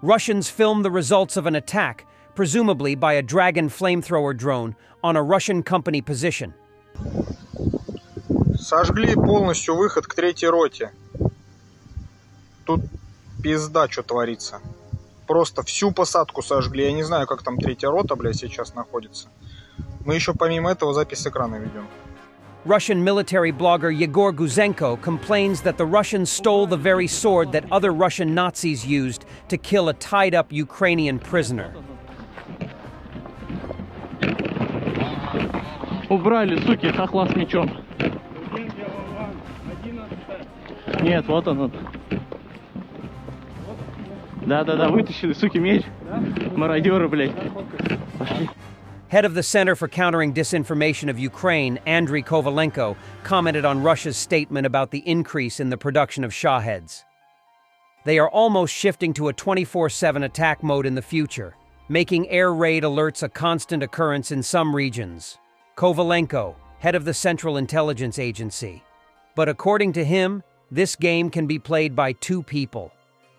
Russians filmed the results of an attack, presumably by a Dragon flamethrower drone, on a Russian company position. Сожгли полностью выход к третьей роте. Тут пизда, что творится. Просто всю посадку сожгли. Я не знаю, как там третья рота, блядь, сейчас находится. Мы еще помимо этого запись с экрана ведем. Russian military blogger Yegor Guzenko complains that the Russians stole the very sword that other Russian Nazis used to kill a tied-up Ukrainian prisoner. Убрали, суки, хохла с мечом. Нет, вот он. Да-да-да, вытащили, суки, меч. Мародеры, блядь. Пошли. Head of the Center for Countering Disinformation of Ukraine, Andriy Kovalenko, commented on Russia's statement about the increase in the production of Shaheds. They are almost shifting to a 24/7 attack mode in the future, making air raid alerts a constant occurrence in some regions. Kovalenko, head of the Central Intelligence Agency. But according to him, this game can be played by two people.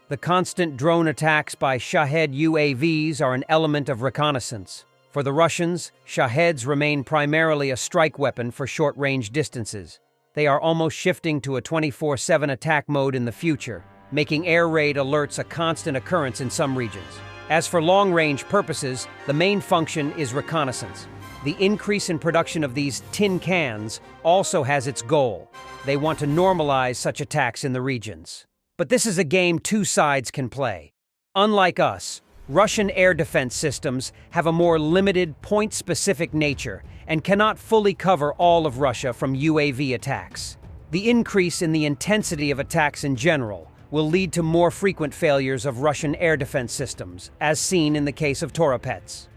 The constant drone attacks by Shahed UAVs are an element of reconnaissance. For the Russians, Shaheds remain primarily a strike weapon for short-range distances. They are almost shifting to a 24/7 attack mode in the future, making air raid alerts a constant occurrence in some regions. As for long-range purposes, the main function is reconnaissance. The increase in production of these tin cans also has its goal. They want to normalize such attacks in the regions. But this is a game two sides can play. Unlike us, Russian air defense systems have a more limited, point-specific nature and cannot fully cover all of Russia from UAV attacks. The increase in the intensity of attacks in general will lead to more frequent failures of Russian air defense systems, as seen in the case of Toropets.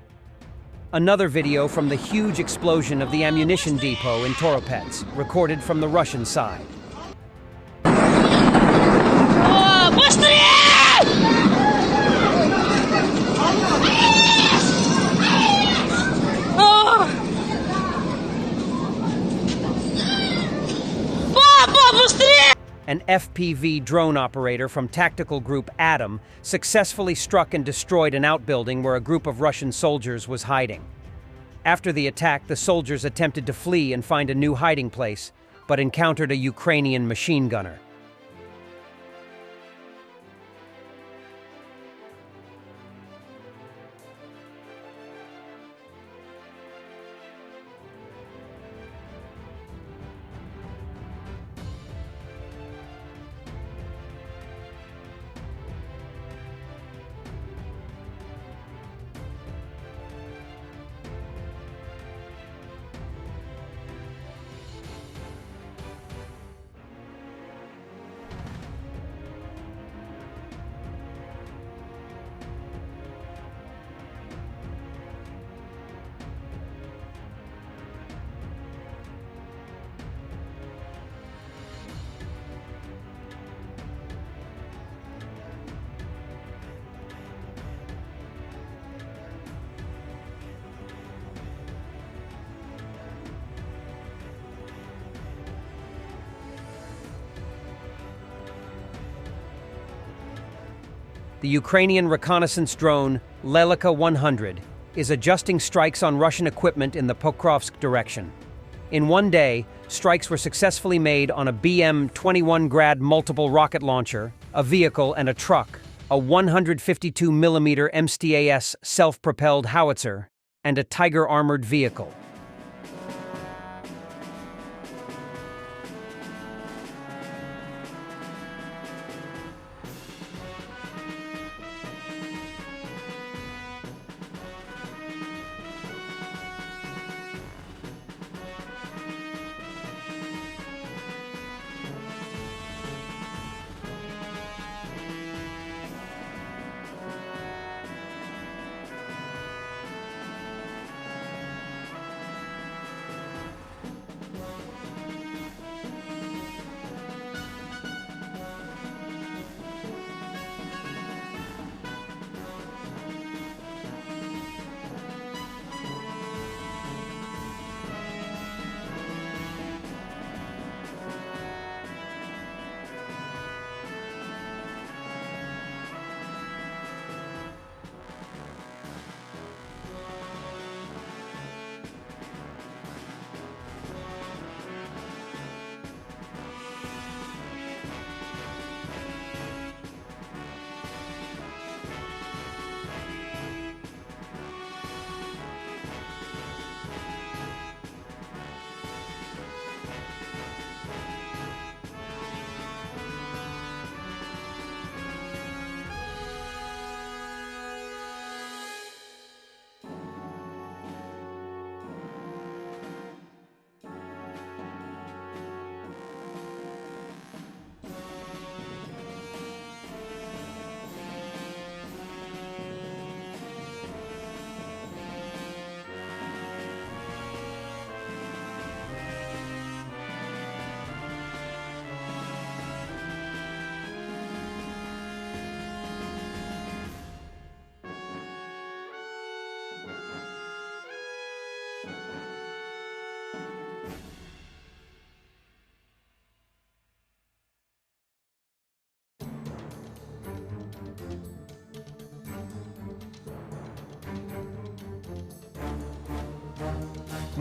Another video from the huge explosion of the ammunition depot in Toropets, recorded from the Russian side. An FPV drone operator from tactical group Atom successfully struck and destroyed an outbuilding where a group of Russian soldiers was hiding. After the attack, the soldiers attempted to flee and find a new hiding place, but encountered a Ukrainian machine gunner. The Ukrainian reconnaissance drone Lelika 100 is adjusting strikes on Russian equipment in the Pokrovsk direction. In one day, strikes were successfully made on a BM-21 Grad multiple rocket launcher, a vehicle and a truck, a 152mm MSTAS self-propelled howitzer, and a Tiger armored vehicle.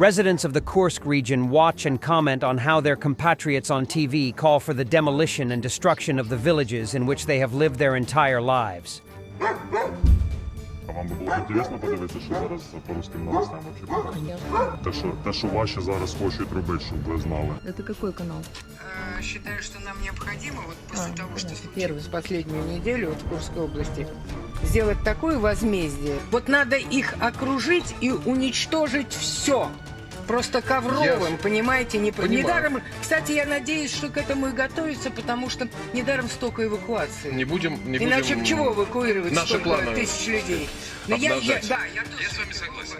Residents of the Kursk region watch and comment on how their compatriots on TV call for the demolition and destruction of the villages in which they have lived their entire lives. Вам би було інтересно подивитися, що зараз по русским новостям вообще. Те, що ваші зараз хочуть робити, щоб ви знали. Это какой канал? Считаю, что нам необходимо вот после того, что Первую, последнюю неделю вот в Курской области сделать такое возмездие. вот надо их окружить и уничтожить все. Просто ковровым, понимаете? Недаром, кстати, я надеюсь, что к этому и готовится, потому что недаром столько эвакуации. Не будем. Иначе чего эвакуировать наши столько планы тысяч людей? Но я тоже с вами согласен.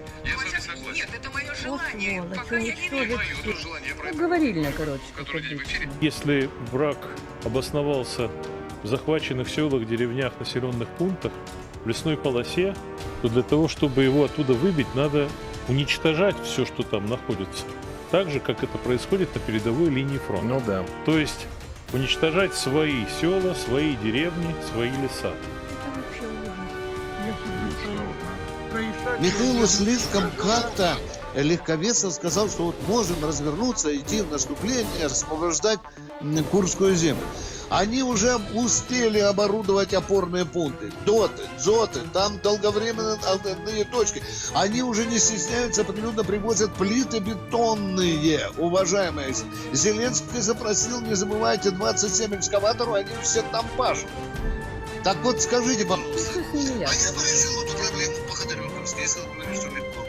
Нет, это мое желание. Вот, Пока я не вижу. Ну, говорильно, короче. Если враг обосновался в захваченных селах, деревнях, населенных пунктах, в лесной полосе, то для того, чтобы его оттуда выбить, надо уничтожать все, что там находится. Так же, как это происходит на передовой линии фронта. Ну да. То есть уничтожать свои села, свои деревни, свои леса. Михаил слишком как-то легковесно сказал, что вот можем развернуться, идти в наступление, освобождать Курскую землю. Они уже успели оборудовать опорные пункты. Доты, дзоты, там долговременные точки. Они уже не стесняются, прилюдно привозят плиты бетонные, уважаемые. Зеленский запросил, не забывайте, 27 экскаваторов, они все там пашут. Так вот, скажите, пожалуйста, а я бы решил эту проблему по Ходоревковской, если бы решил легко.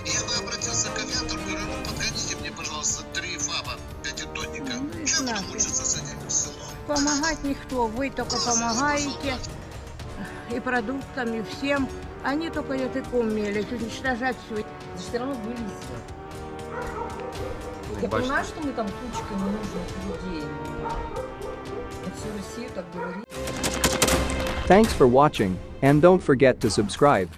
Я бы обратился к авиатору, говорю, ну подгоните мне, пожалуйста, 3 ФАБа, 5-тонника. Я буду мучиться с этим селом. Помогать никто, вы только помогаете и продуктами, и всем. Они только языком мелят, уничтожать все. Все равно вылезли. Я понимаю, что мы там кучкой ненужных людей. На всю Россию так говорить. Thanks for watching, and don't forget to subscribe.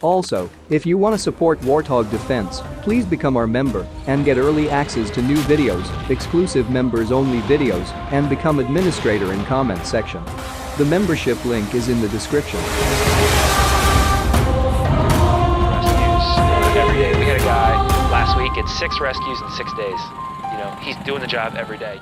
Also, if you want to support Warthog Defense, please become our member and get early access to new videos, exclusive members-only videos, and become administrator in comment section. The membership link is in the description. Every day. We had a guy last week, it's 6 rescues in 6 days. You know, he's doing the job every day.